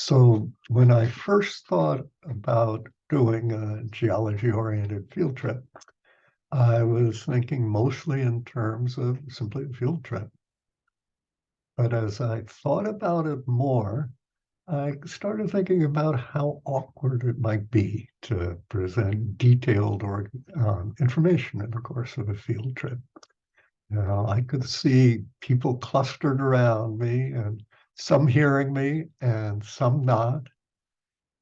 So when I first thought about doing a geology-oriented field trip, I was thinking mostly in terms of simply a field trip. But as I thought about it more, I started thinking about how awkward it might be to present detailed or information in the course of a field trip. I could see people clustered around me and some hearing me and some not.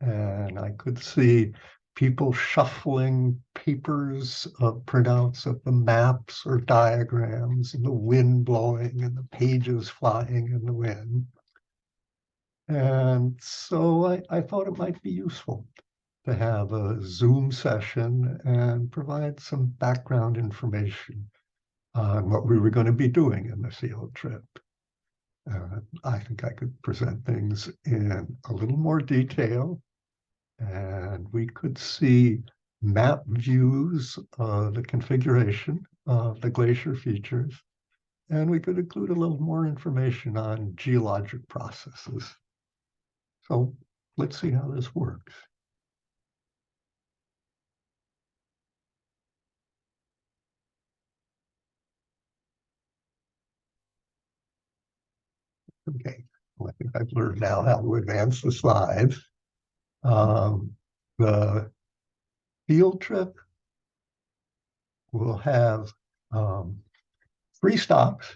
And I could see people shuffling papers of printouts of the maps or diagrams, and the wind blowing and the pages flying in the wind. And so I thought it might be useful to have a Zoom session and provide some background information on what we were going to be doing in the field trip. I think I could present things in a little more detail, and we could see map views of the configuration of the glacier features, and we could include a little more information on geologic processes. So let's see how this works. Okay, well, I think I've learned now how to advance the slides. The field trip will have three stops.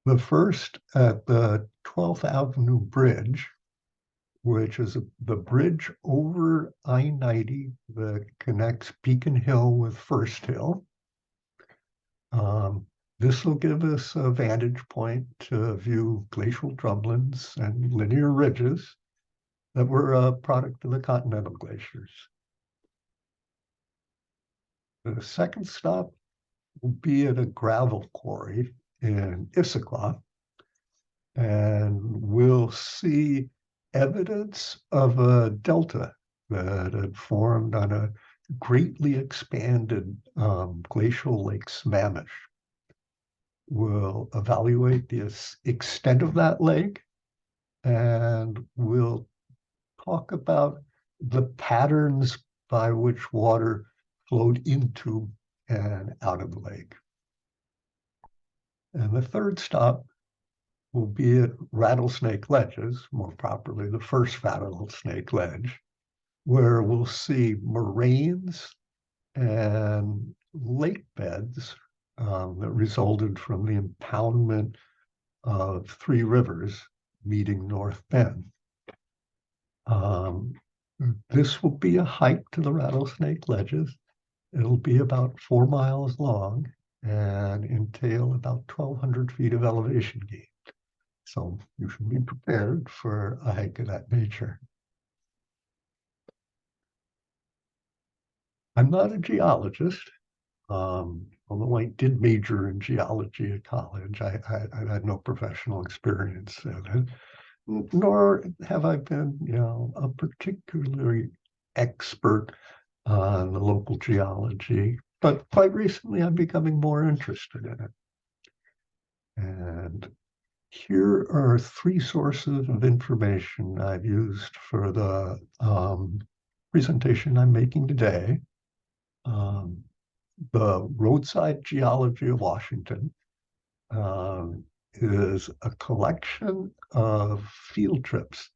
The first at the 12th Avenue Bridge, which is the bridge over I-90 that connects Beacon Hill with First Hill. This will give us a vantage point to view glacial drumlins and linear ridges that were a product of the continental glaciers. The second stop will be at a gravel quarry in Issaquah, and we'll see evidence of a delta that had formed on a greatly expanded glacial Lake Sammamish. We'll evaluate the extent of that lake, and we'll talk about the patterns by which water flowed into and out of the lake. And the third stop will be at Rattlesnake Ledges, more properly the first Rattlesnake Ledge, where we'll see moraines and lake beds that resulted from the impoundment of three rivers meeting North Bend. This will be a hike to the Rattlesnake Ledges. It'll be about 4 miles long and entail about 1,200 feet of elevation gain. So you should be prepared for a hike of that nature. I'm not a geologist, although I did major in geology at college. I had no professional experience in it, nor have I been, a particularly expert on the local geology. But quite recently, I'm becoming more interested in it. And here are three sources of information I've used for the presentation I'm making today. The Roadside Geology of Washington is a collection of field trips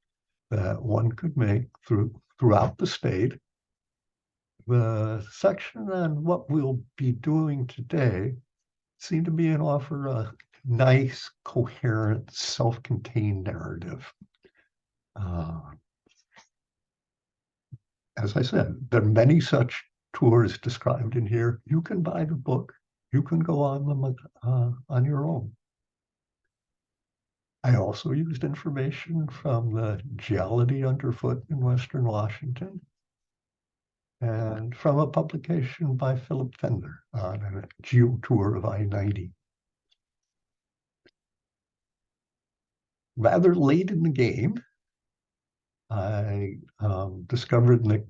that one could make throughout the state. The section on what we'll be doing today seemed to be an offer a nice, coherent, self-contained narrative. As I said, there are many such tours described in here. You can buy the book. You can go on them on your own. I also used information from the Geology Underfoot in Western Washington and from a publication by Philip Fender on a geo tour of I-90. Rather late in the game, I discovered Nick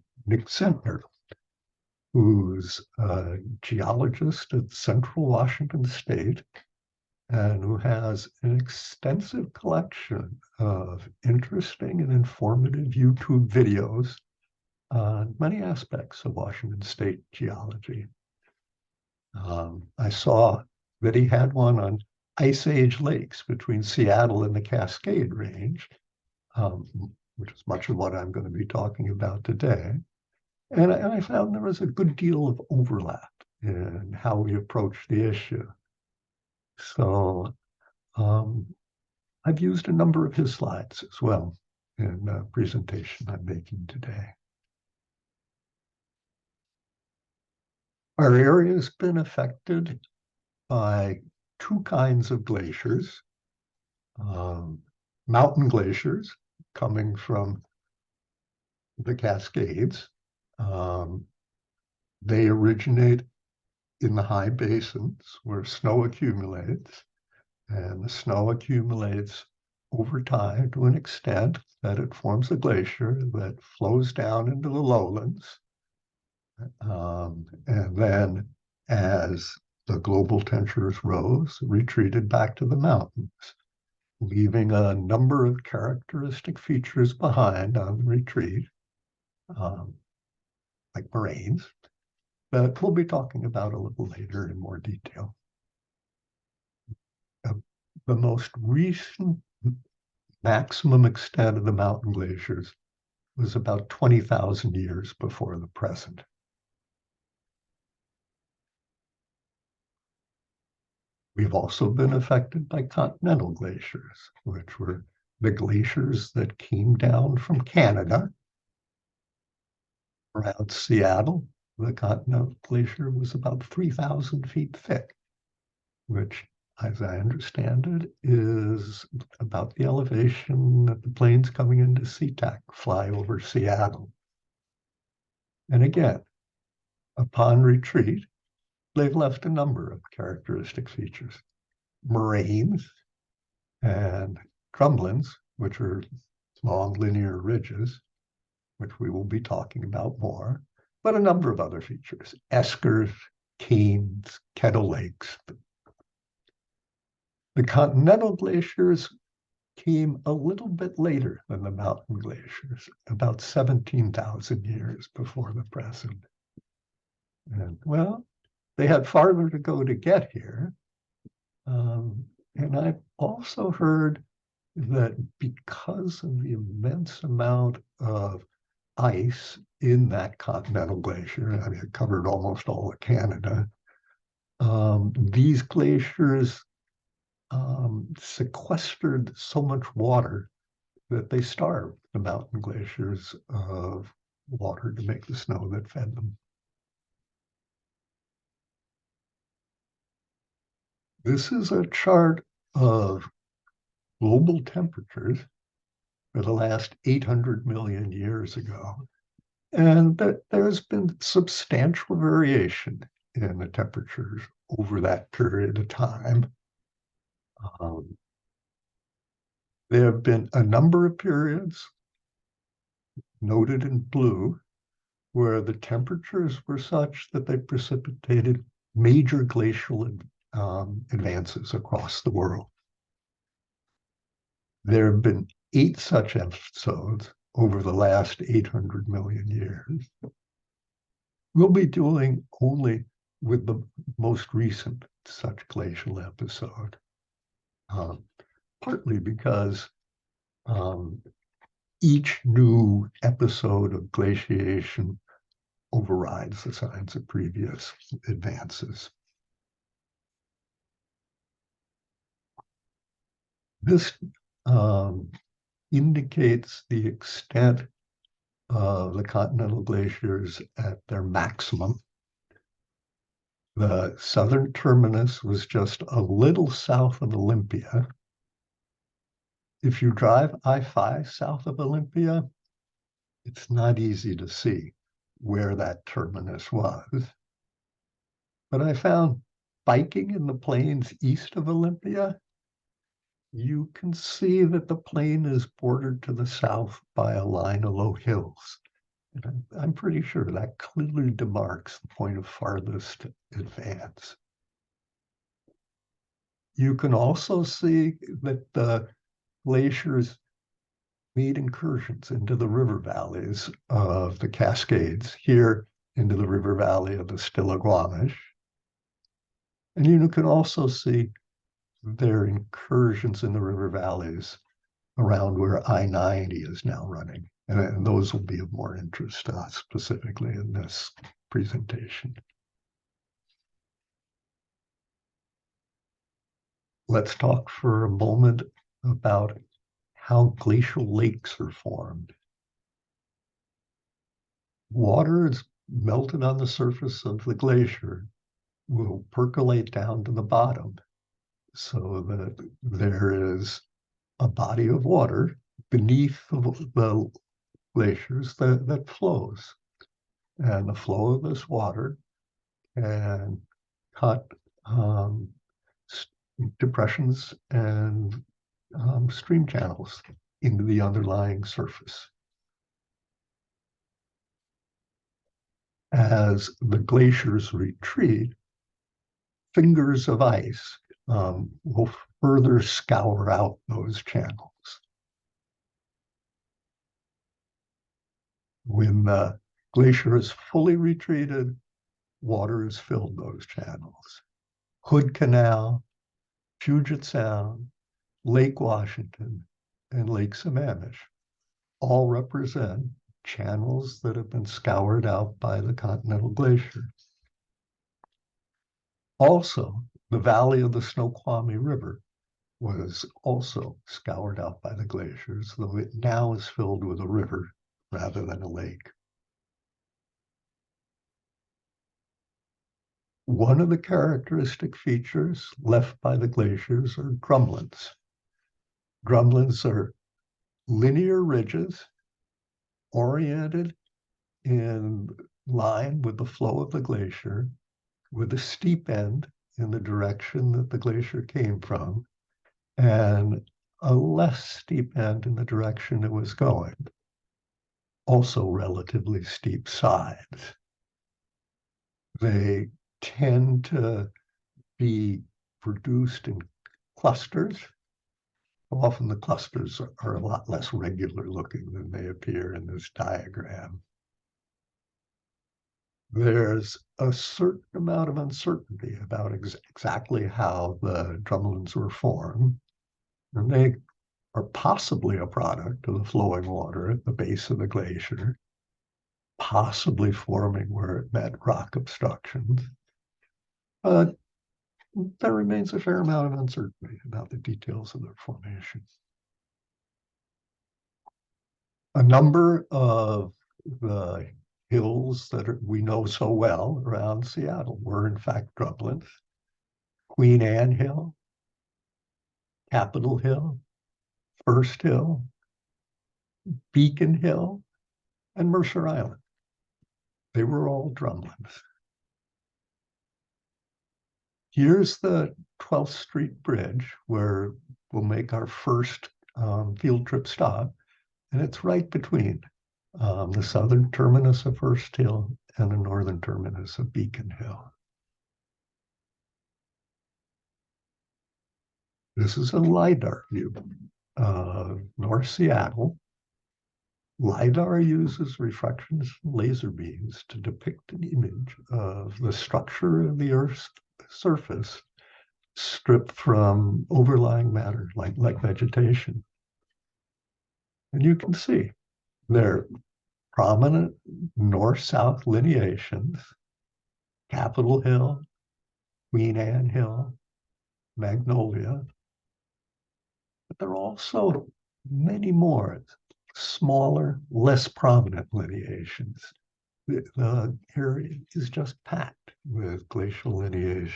Sentner, who's a geologist at Central Washington State and who has an extensive collection of interesting and informative YouTube videos on many aspects of Washington State geology. I saw that he had one on Ice Age lakes between Seattle and the Cascade Range, um, which is much of what I'm going to be talking about today. And I found there was a good deal of overlap in how we approach the issue. So I've used a number of his slides as well in the presentation I'm making today. Our area has been affected by two kinds of glaciers, mountain glaciers coming from the Cascades. They originate in the high basins where snow accumulates, and the snow accumulates over time to an extent that it forms a glacier that flows down into the lowlands. And then as the global temperatures rose, retreated back to the mountains, leaving a number of characteristic features behind on the retreat, like moraines, that we'll be talking about a little later in more detail. The most recent maximum extent of the mountain glaciers was about 20,000 years before the present. We've also been affected by continental glaciers, which were the glaciers that came down from Canada. Around Seattle, the continental glacier was about 3,000 feet thick, which, as I understand it, is about the elevation that the planes coming into SeaTac fly over Seattle. And again, upon retreat, they've left a number of characteristic features. Moraines and crumblins, which are long linear ridges, which we will be talking about more, but a number of other features, eskers, canes, kettle lakes. The continental glaciers came a little bit later than the mountain glaciers, about 17,000 years before the present. And well, they had farther to go to get here. And I've also heard that because of the immense amount of ice in that continental glacier, I mean, it covered almost all of Canada, these glaciers sequestered so much water that they starved the mountain glaciers of water to make the snow that fed them. This is a chart of global temperatures for the last 800 million years ago. And there's been substantial variation in the temperatures over that period of time. There have been a number of periods noted in blue where the temperatures were such that they precipitated major glacial advances across the world. There have been 8 such episodes over the last 800 million years. We'll be dealing only with the most recent such glacial episode, partly because each new episode of glaciation overrides the signs of previous advances. This indicates the extent of the continental glaciers at their maximum. The southern terminus was just a little south of Olympia. If you drive I-5 south of Olympia, it's not easy to see where that terminus was. But I found biking in the plains east of Olympia, you can see that the plain is bordered to the south by a line of low hills. And I'm pretty sure that clearly demarks the point of farthest advance. You can also see that the glaciers made incursions into the river valleys of the Cascades, here into the river valley of the Stillaguamish. And you can also see their incursions in the river valleys around where I-90 is now running. And those will be of more interest to us specifically in this presentation. Let's talk for a moment about how glacial lakes are formed. Water is melted on the surface of the glacier, will percolate down to the bottom so that there is a body of water beneath the glaciers that flows. And the flow of this water can cut depressions and stream channels into the underlying surface. As the glaciers retreat, fingers of ice will further scour out those channels. When the glacier is fully retreated, water has filled those channels. Hood Canal, Puget Sound, Lake Washington, and Lake Sammamish all represent channels that have been scoured out by the continental glacier. Also, the valley of the Snoqualmie River was also scoured out by the glaciers, though it now is filled with a river rather than a lake. One of the characteristic features left by the glaciers are drumlins. Drumlins are linear ridges oriented in line with the flow of the glacier, with a steep end in the direction that the glacier came from, and a less steep end in the direction it was going. Also relatively steep sides. They tend to be produced in clusters. Often the clusters are a lot less regular looking than they appear in this diagram. There's a certain amount of uncertainty about exactly how the drumlins were formed, and they are possibly a product of the flowing water at the base of the glacier, possibly forming where it met rock obstructions. But there remains a fair amount of uncertainty about the details of their formation. A number of the hills that we know so well around Seattle were in fact drumlins. Queen Anne Hill, Capitol Hill, First Hill, Beacon Hill, and Mercer Island. They were all drumlins. Here's the 12th Street Bridge, where we'll make our first field trip stop, and it's right between the southern terminus of First Hill and the northern terminus of Beacon Hill. This is a LiDAR view of North Seattle. LiDAR uses refractions and laser beams to depict an image of the structure of the Earth's surface stripped from overlying matter like vegetation. And you can see there are prominent north-south lineations, Capitol Hill, Queen Anne Hill, Magnolia, but there are also many more smaller, less prominent lineations. The area is just packed with glacial lineations.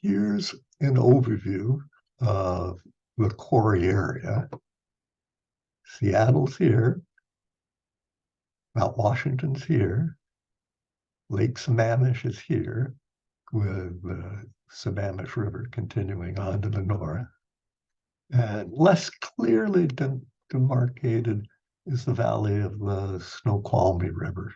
Here's an overview of the quarry area. Seattle's here, Mount Washington's here, Lake Sammamish is here, with the Sammamish River continuing on to the north. And less clearly demarcated is the valley of the Snoqualmie River.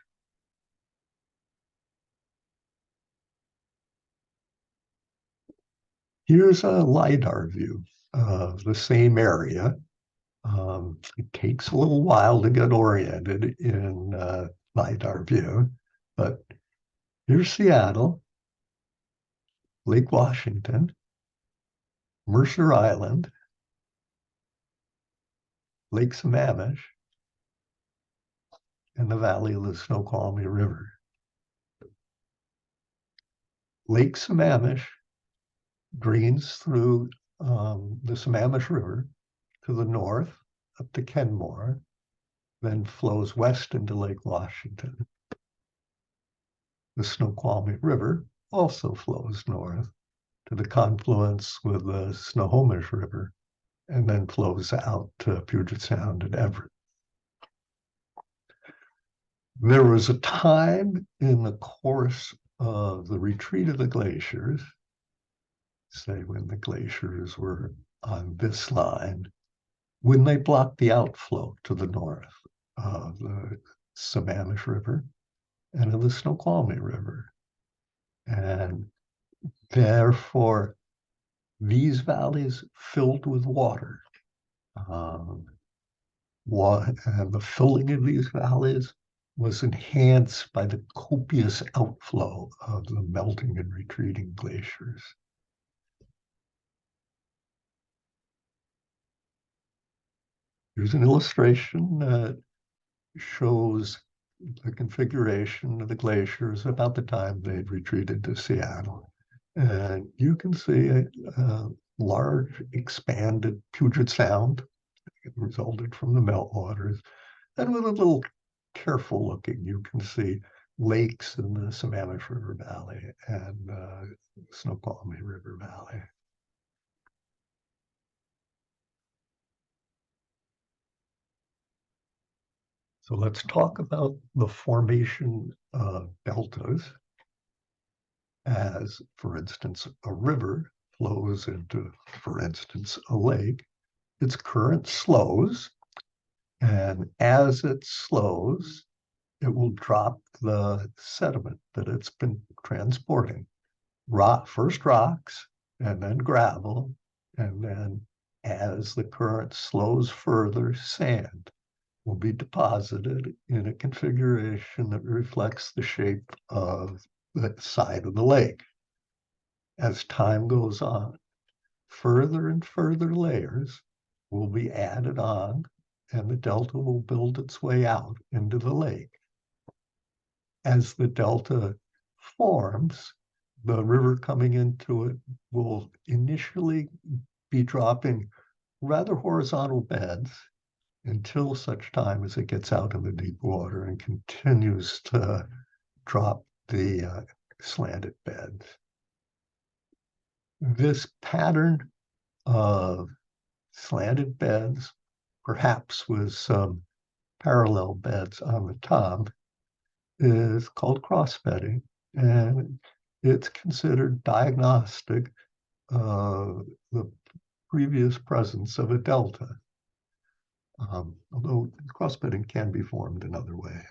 Here's a LiDAR view of the same area. It takes a little while to get oriented in LiDAR view, but here's Seattle, Lake Washington, Mercer Island, Lake Sammamish, and the valley of the Snoqualmie River. Lake Sammamish drains through the Sammamish River to the north up to Kenmore, then flows west into Lake Washington. The Snoqualmie River also flows north to the confluence with the Snohomish River and then flows out to Puget Sound and Everett. There was a time in the course of the retreat of the glaciers, say when the glaciers were on this line, when they blocked the outflow to the north of the Sammamish River and of the Snoqualmie River. And therefore, these valleys filled with water. And the filling of these valleys was enhanced by the copious outflow of the melting and retreating glaciers. Here's an illustration that shows the configuration of the glaciers about the time they'd retreated to Seattle. And you can see a large expanded Puget Sound that resulted from the meltwaters. And with a little careful looking, you can see lakes in the Sammamish River Valley and Snoqualmie River Valley. So let's talk about the formation of deltas as, for instance, a river flows into, for instance, a lake. Its current slows, and as it slows, it will drop the sediment that it's been transporting. First rocks, and then gravel, and then as the current slows further, sand will be deposited in a configuration that reflects the shape of the side of the lake. As time goes on, further and further layers will be added on, and the delta will build its way out into the lake. As the delta forms, the river coming into it will initially be dropping rather horizontal beds until such time as it gets out in the deep water and continues to drop the slanted beds. This pattern of slanted beds, perhaps with some parallel beds on the top, is called crossbedding, and it's considered diagnostic of the previous presence of a delta, although crossbedding can be formed in other ways.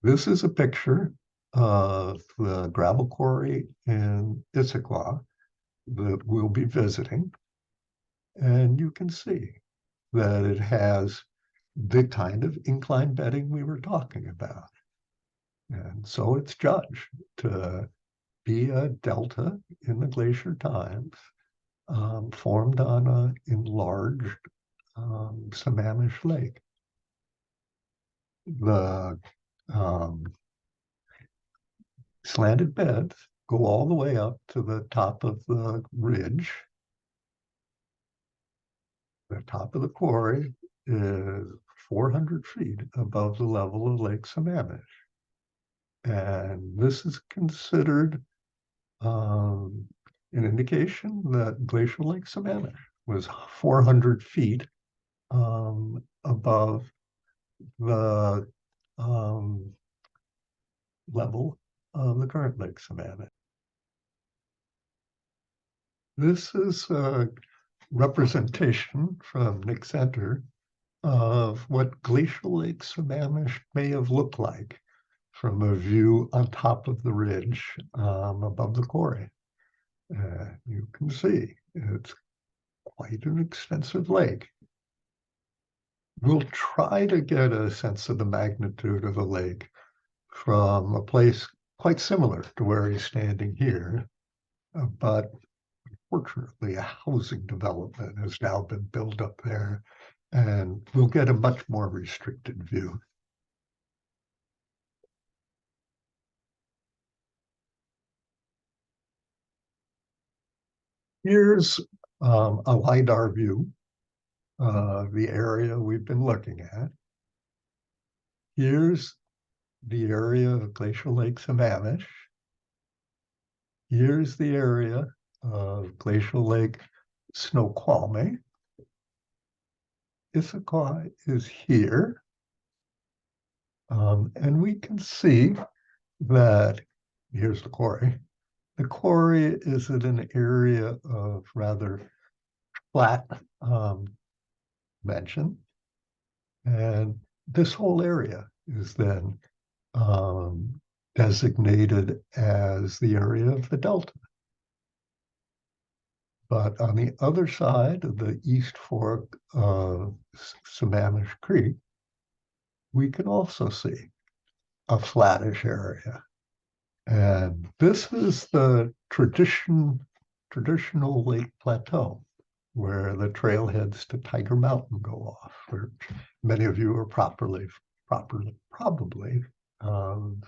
This is a picture of the gravel quarry in Issaquah that we'll be visiting, and you can see that it has the kind of incline bedding we were talking about. And so it's judged to be a delta in the glacier times, formed on an enlarged Sammamish lake. The slanted beds go all the way up to the top of the ridge. The top of the quarry is 400 feet above the level of Lake Sammamish. And this is considered an indication that Glacial Lake Sammamish was 400 feet above the level of the current Lake Sammamish. This is a representation from Nick Center of what Glacial Lake Sammamish may have looked like from a view on top of the ridge above the quarry. You can see it's quite an extensive lake. We'll try to get a sense of the magnitude of the lake from a place quite similar to where he's standing here, but fortunately a housing development has now been built up there, and we'll get a much more restricted view. Here's a LiDAR view of the area we've been looking at. Here's the area of Glacial Lake Sammamish. Here's the area of Glacial Lake Snoqualmie. Issaquah is here. And we can see that here's the quarry. The quarry is in an area of rather flat dimension. And this whole area is then designated as the area of the delta. But on the other side of the East Fork of Sammamish Creek, we can also see a flattish area. And this is the traditional Lake Plateau, where the trailheads to Tiger Mountain go off, which many of you are probably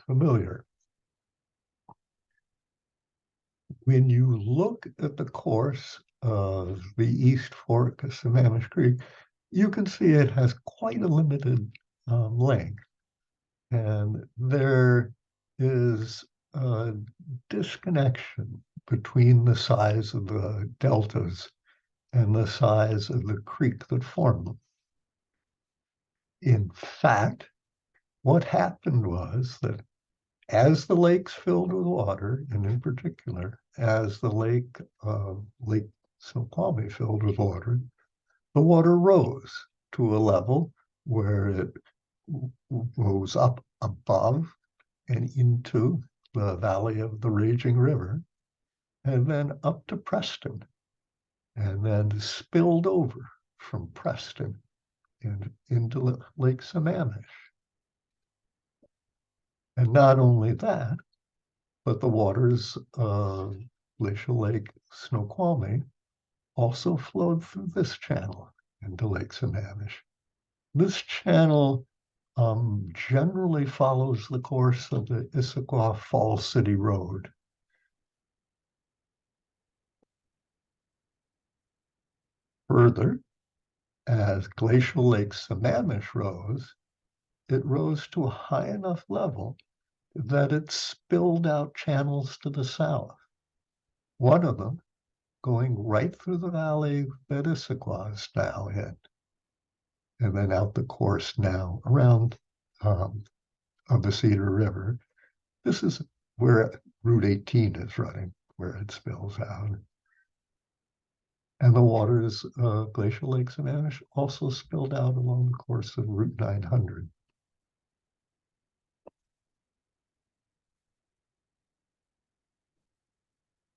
familiar. When you look at the course of the East Fork of Sammamish Creek, you can see it has quite a limited length. And there is a disconnection between the size of the deltas and the size of the creek that formed them. In fact, what happened was that as the lakes filled with water, and in particular, as the Lake Snoqualmie filled with water, the water rose to a level where it rose up above and into the valley of the raging river, and then up to Preston, and then spilled over from Preston and into Lake Sammamish. And not only that, but the waters of Glacial Lake Snoqualmie also flowed through this channel into Lake Sammamish. This channel generally follows the course of the Issaquah Falls City Road. Further, as Glacial Lake Sammamish rose, it rose to a high enough level that it spilled out channels to the south. One of them going right through the valley that Issaquah is now in, and then out the course now around of the Cedar River. This is where Route 18 is running, where it spills out. And the waters of Glacial Lake Sammamish also spilled out along the course of Route 900.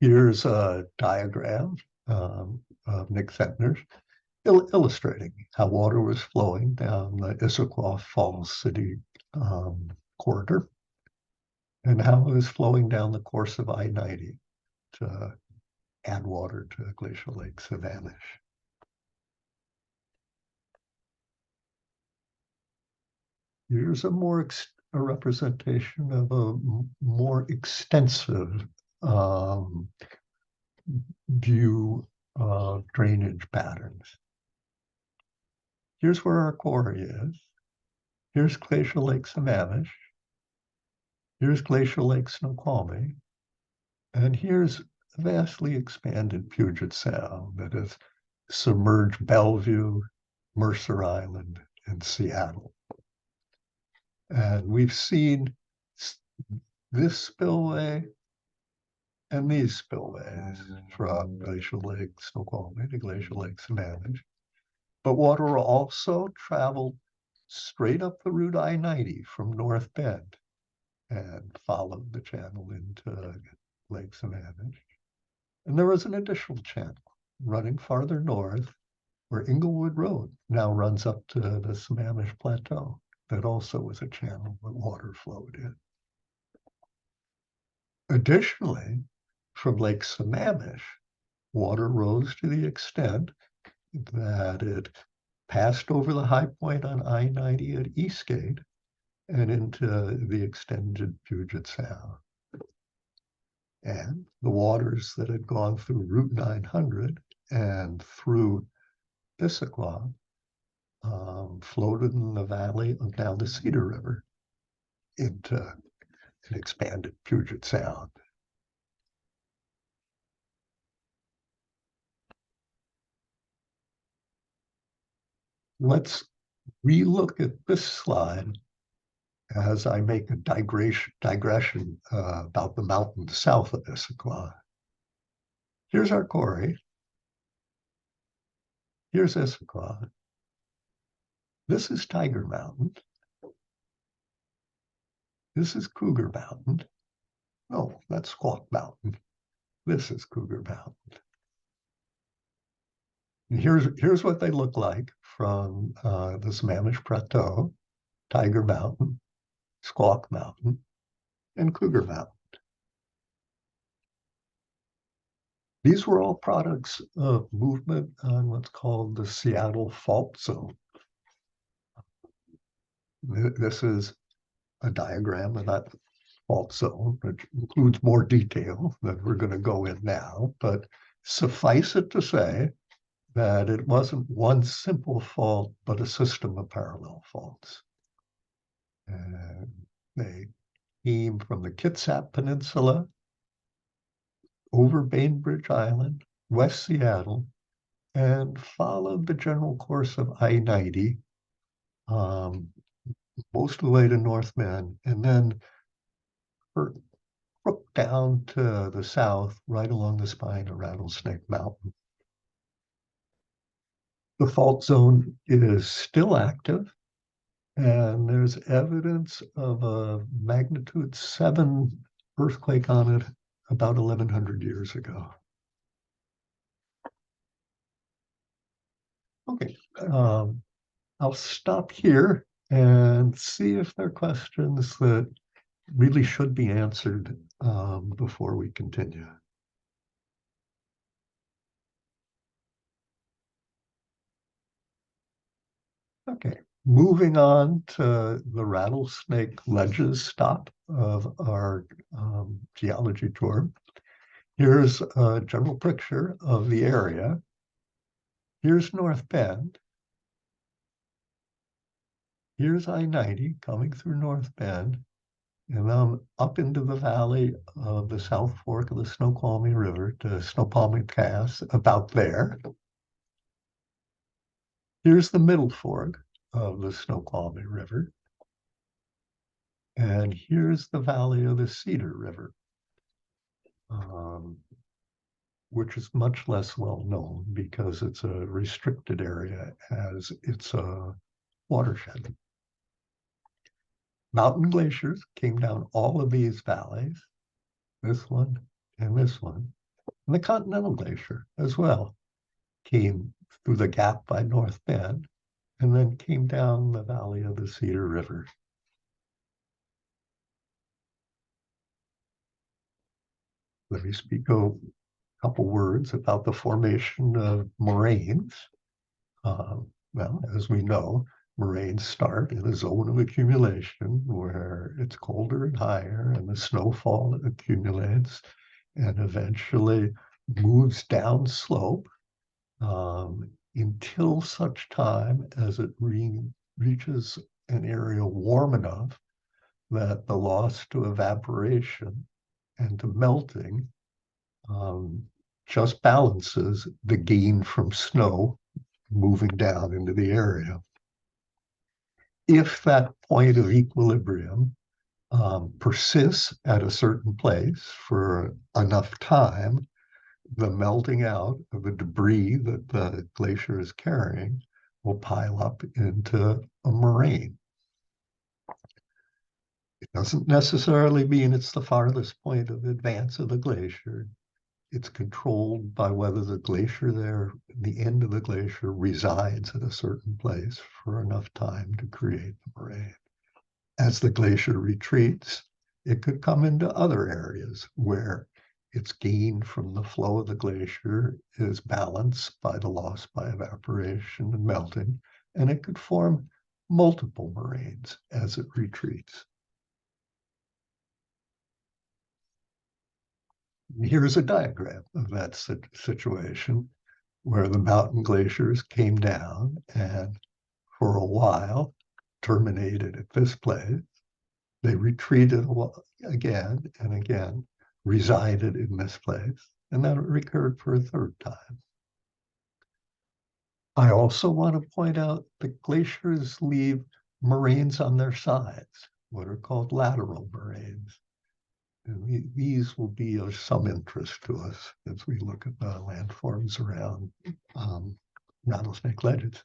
Here's a diagram of Nick Sentner's illustrating how water was flowing down the Issaquah Falls City corridor and how it was flowing down the course of I-90 to add water to Glacial Lake Sammamish. Here's a representation of a more extensive view of drainage patterns. Here's where our quarry is. Here's Glacial Lake Sammamish. Here's Glacial Lake Snoqualmie. And here's a vastly expanded Puget Sound that has submerged Bellevue, Mercer Island, and Seattle. And we've seen this spillway and these spillways from Glacial Lake Snoqualmie to Glacial Lake Sammamish. But water also traveled straight up the Route I-90 from North Bend and followed the channel into Lake Sammamish. And there was an additional channel running farther north where Inglewood Road now runs up to the Sammamish Plateau. That also was a channel where water flowed in. Additionally, from Lake Sammamish, water rose to the extent that it passed over the high point on I-90 at Eastgate and into the extended Puget Sound. And the waters that had gone through Route 900 and through Issaquah floated in the valley of now the Cedar River into an expanded Puget Sound. Let's relook at this slide as I make a digression about the mountains south of Issaquah. Here's our quarry. Here's Issaquah. This is Tiger Mountain. This is Cougar Mountain. No, that's Squawk Mountain. This is Cougar Mountain. And here's what they look like from the Sammamish Plateau, Tiger Mountain, Squawk Mountain, and Cougar Mountain. These were all products of movement on what's called the Seattle Fault Zone. This is a diagram of that fault zone, which includes more detail than we're going to go in now, but suffice it to say that it wasn't one simple fault, but a system of parallel faults. And they came from the Kitsap Peninsula, over Bainbridge Island, West Seattle, and followed the general course of I-90 most of the way to North Bend, and then crooked down to the south, right along the spine of Rattlesnake Mountain. The fault zone is still active, and there's evidence of a magnitude 7 earthquake on it about 1,100 years ago. Okay, I'll stop here and see if there are questions that really should be answered before we continue. Okay, moving on to the Rattlesnake Ledges stop of our geology tour. Here's a general picture of the area. Here's North Bend. Here's I-90 coming through North Bend, and then up into the valley of the South Fork of the Snoqualmie River to Snoqualmie Pass, about there. Here's the Middle Fork of the Snoqualmie River. And here's the valley of the Cedar River, which is much less well known because it's a restricted area as it's a watershed. Mountain glaciers came down all of these valleys, this one and this one. And the Continental Glacier as well came through the gap by North Bend and then came down the valley of the Cedar River. Let me speak a couple words about the formation of moraines. Well, as we know, moraines start in a zone of accumulation where it's colder and higher and the snowfall accumulates and eventually moves down slope until such time as it reaches an area warm enough that the loss to evaporation and to melting just balances the gain from snow moving down into the area. If that point of equilibrium persists at a certain place for enough time, the melting out of the debris that the glacier is carrying will pile up into a moraine. Doesn't necessarily mean it's the farthest point of advance of the glacier. It's controlled by whether the glacier there, the end of the glacier, resides at a certain place for enough time to create the moraine. As the glacier retreats, it could come into other areas where its gain from the flow of the glacier is balanced by the loss by evaporation and melting, and it could form multiple moraines as it retreats. Here's a diagram of that situation where the mountain glaciers came down and for a while terminated at this place. They retreated again and again, resided in this place, and then it recurred for a third time. I also want to point out that glaciers leave moraines on their sides, what are called lateral moraines. And these will be of some interest to us as we look at the landforms around rattlesnake ledges.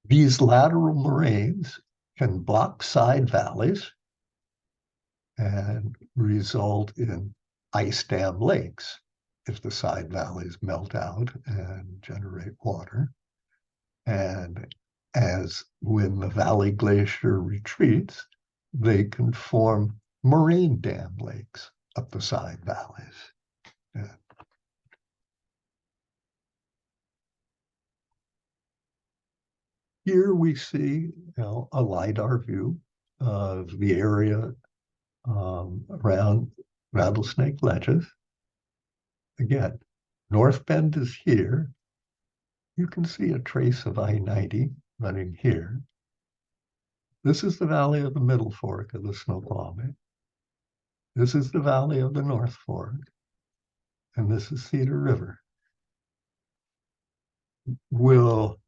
These lateral moraines can block side valleys and result in ice dam lakes if the side valleys melt out and generate water. And as when the valley glacier retreats, they can form moraine dam lakes up the side valleys. Yeah. Here we see a LiDAR view of the area around rattlesnake ledges. Again, North Bend is here. You can see a trace of I-90 running here. This is the valley of the Middle Fork of the Snoqualmie. This is the valley of the North Fork. And this is Cedar River. We'll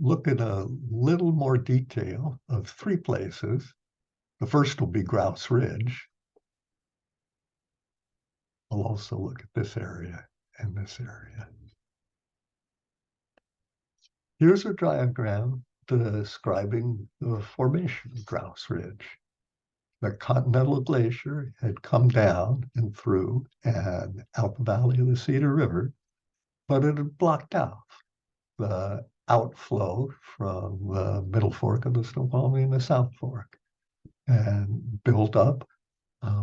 look at a little more detail of three places. The first will be Grouse Ridge. We'll also look at this area and this area. Here's a diagram describing the formation of Grouse Ridge. The Continental Glacier had come down and through and out the valley of the Cedar River, but it had blocked out the outflow from the Middle Fork of the Snoqualmie and the South Fork and built up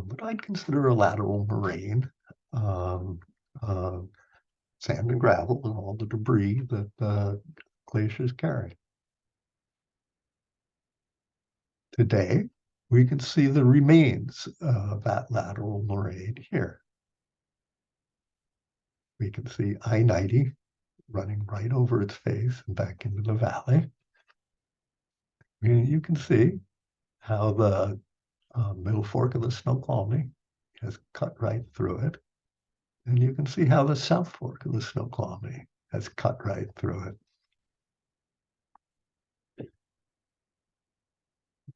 what I'd consider a lateral moraine, um, uh, sand and gravel and all the debris that the glaciers carry. Today, we can see the remains of that lateral moraine here. We can see I-90 running right over its face and back into the valley. And you can see how the Middle Fork of the Snoqualmie has cut right through it. And you can see how the South Fork of the Snoqualmie has cut right through it.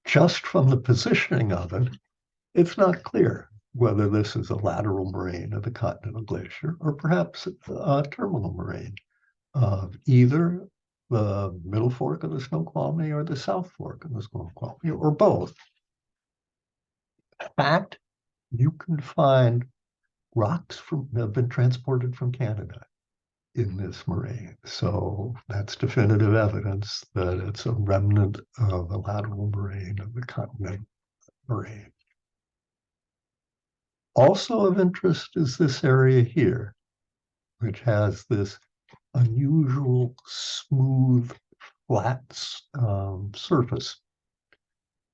Just from the positioning of it, it's not clear whether this is a lateral moraine of the Continental Glacier or perhaps a terminal moraine of either the Middle Fork of the Snoqualmie or the South Fork of the Snoqualmie, or both. In fact, you can find rocks that have been transported from Canada in this moraine. So that's definitive evidence that it's a remnant of a lateral moraine of the continental moraine. Also of interest is this area here, which has this unusual, smooth, flat surface.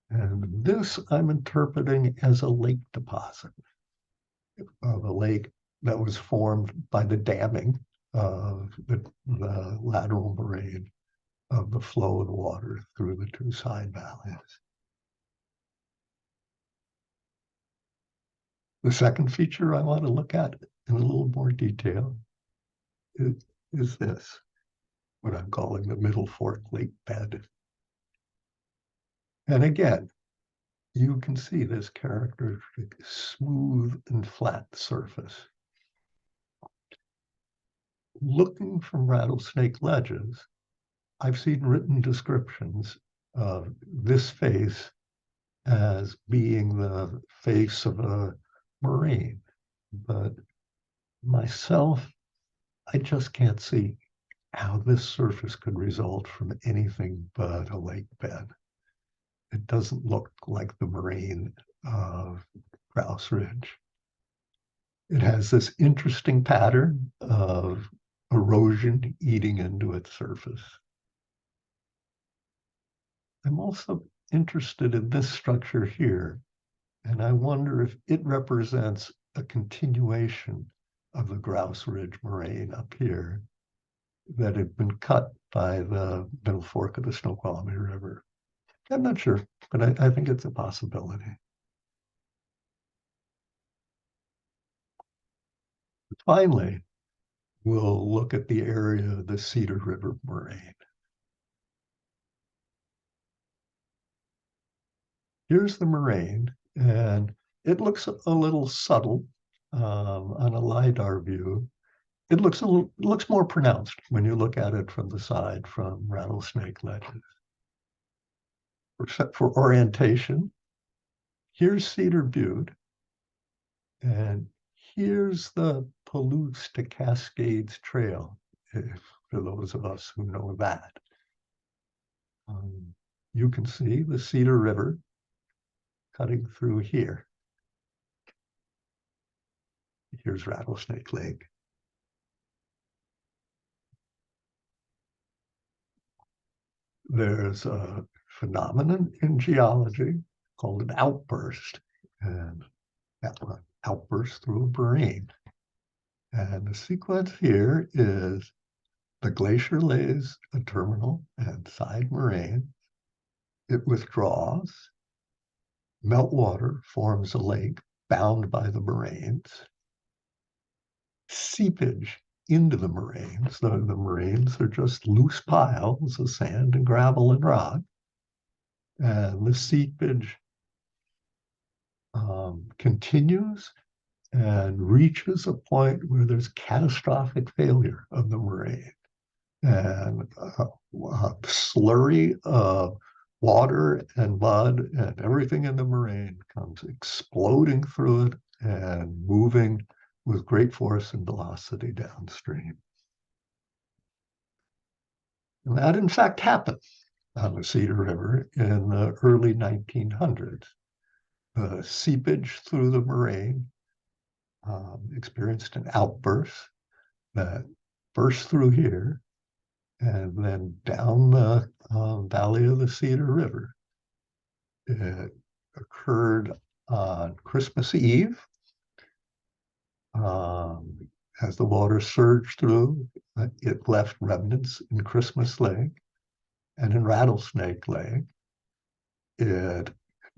And this I'm interpreting as a lake deposit of a lake that was formed by the damming of the lateral moraine of the flow of the water through the two side valleys. The second feature I want to look at in a little more detail is this, what I'm calling the Middle Fork Lake bed. And again, you can see this characteristic smooth and flat surface. Looking from rattlesnake ledges, I've seen written descriptions of this face as being the face of a moraine. But myself, I just can't see how this surface could result from anything but a lake bed. It doesn't look like the moraine of Grouse Ridge. It has this interesting pattern of erosion eating into its surface. I'm also interested in this structure here, and I wonder if it represents a continuation of the Grouse Ridge moraine up here that had been cut by the middle fork of the Snoqualmie River. I'm not sure, but I think it's a possibility. Finally, we'll look at the area of the Cedar River moraine. Here's the moraine, and it looks a little subtle on a LiDAR view. It looks more pronounced when you look at it from the side from Rattlesnake Ledges. For orientation, here's Cedar Butte, and here's the Palouse to Cascades Trail, for those of us who know that. You can see the Cedar River cutting through here. Here's Rattlesnake Lake. There's a phenomenon in geology called an outburst, and that one outbursts through a moraine. And the sequence here is the glacier lays a terminal and side moraine. It withdraws. Meltwater forms a lake bound by the moraines. Seepage into the moraines. The moraines are just loose piles of sand and gravel and rock. And the seepage continues and reaches a point where there's catastrophic failure of the moraine. And a slurry of water and mud and everything in the moraine comes exploding through it and moving with great force and velocity downstream. And that, in fact, happened on the Cedar River in the early 1900s. The seepage through the moraine experienced an outburst that burst through here and then down the valley of the Cedar River. It occurred on Christmas Eve. As the water surged through, it left remnants in Christmas Lake and in Rattlesnake Lake. It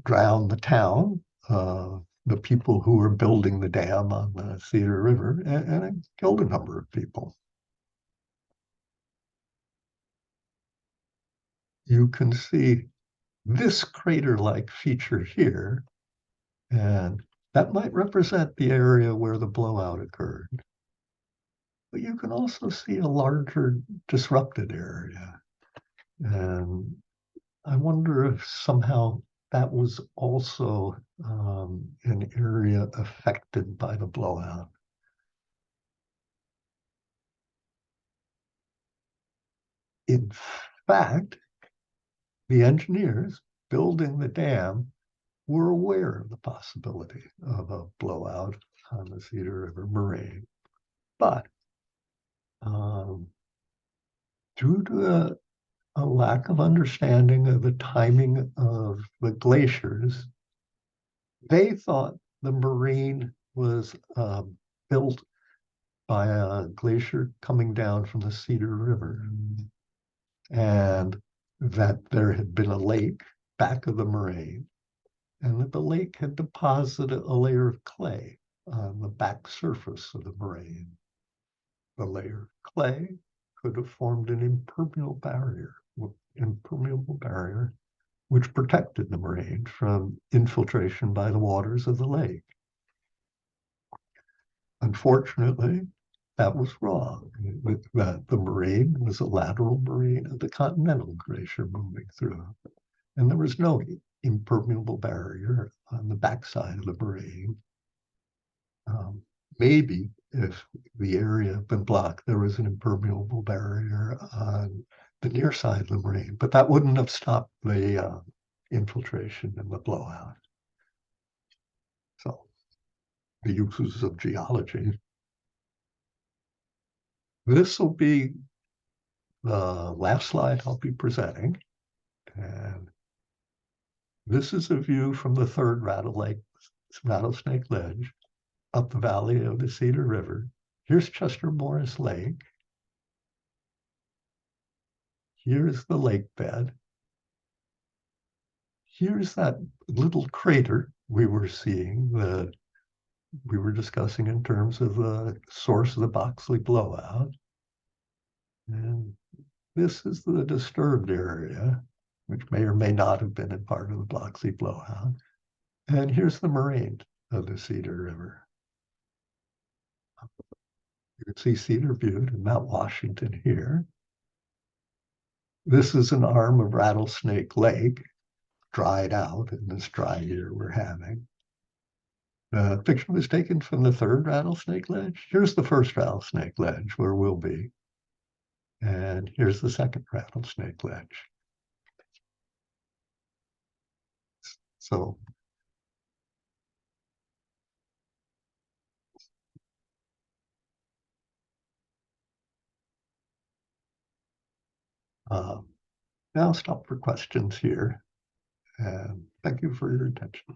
drowned the town, the people who were building the dam on the Cedar River, and it killed a number of people. You can see this crater-like feature here, and that might represent the area where the blowout occurred. But you can also see a larger disrupted area. And I wonder if somehow that was also an area affected by the blowout. In fact, the engineers building the dam were aware of the possibility of a blowout on the Cedar River moraine. But due to a lack of understanding of the timing of the glaciers, they thought the moraine was built by a glacier coming down from the Cedar River, and that there had been a lake back of the moraine, and that the lake had deposited a layer of clay on the back surface of the moraine. The layer of clay could have formed an impermeable barrier which protected the moraine from infiltration by the waters of the lake. Unfortunately, that was wrong. The moraine was a lateral moraine of the continental glacier moving through. And there was no impermeable barrier on the backside of the moraine. Maybe if the area had been blocked, there was an impermeable barrier on the near side of the moraine, but that wouldn't have stopped the infiltration and the blowout. So the uses of geology. This will be the last slide I'll be presenting. And this is a view from the third Rattlesnake Ledge up the valley of the Cedar River. Here's Chester Morris Lake. Here's the lake bed. Here's that little crater we were seeing that we were discussing in terms of the source of the Boxley blowout. And this is the disturbed area, which may or may not have been in part of the Boxley blowout. And here's the moraine of the Cedar River. You can see Cedar Butte and Mount Washington here. This is an arm of Rattlesnake Lake, dried out in this dry year we're having. The picture was taken from the third Rattlesnake Ledge. Here's the first Rattlesnake Ledge where we'll be. And here's the second Rattlesnake Ledge. So now I'll stop for questions here. And thank you for your attention.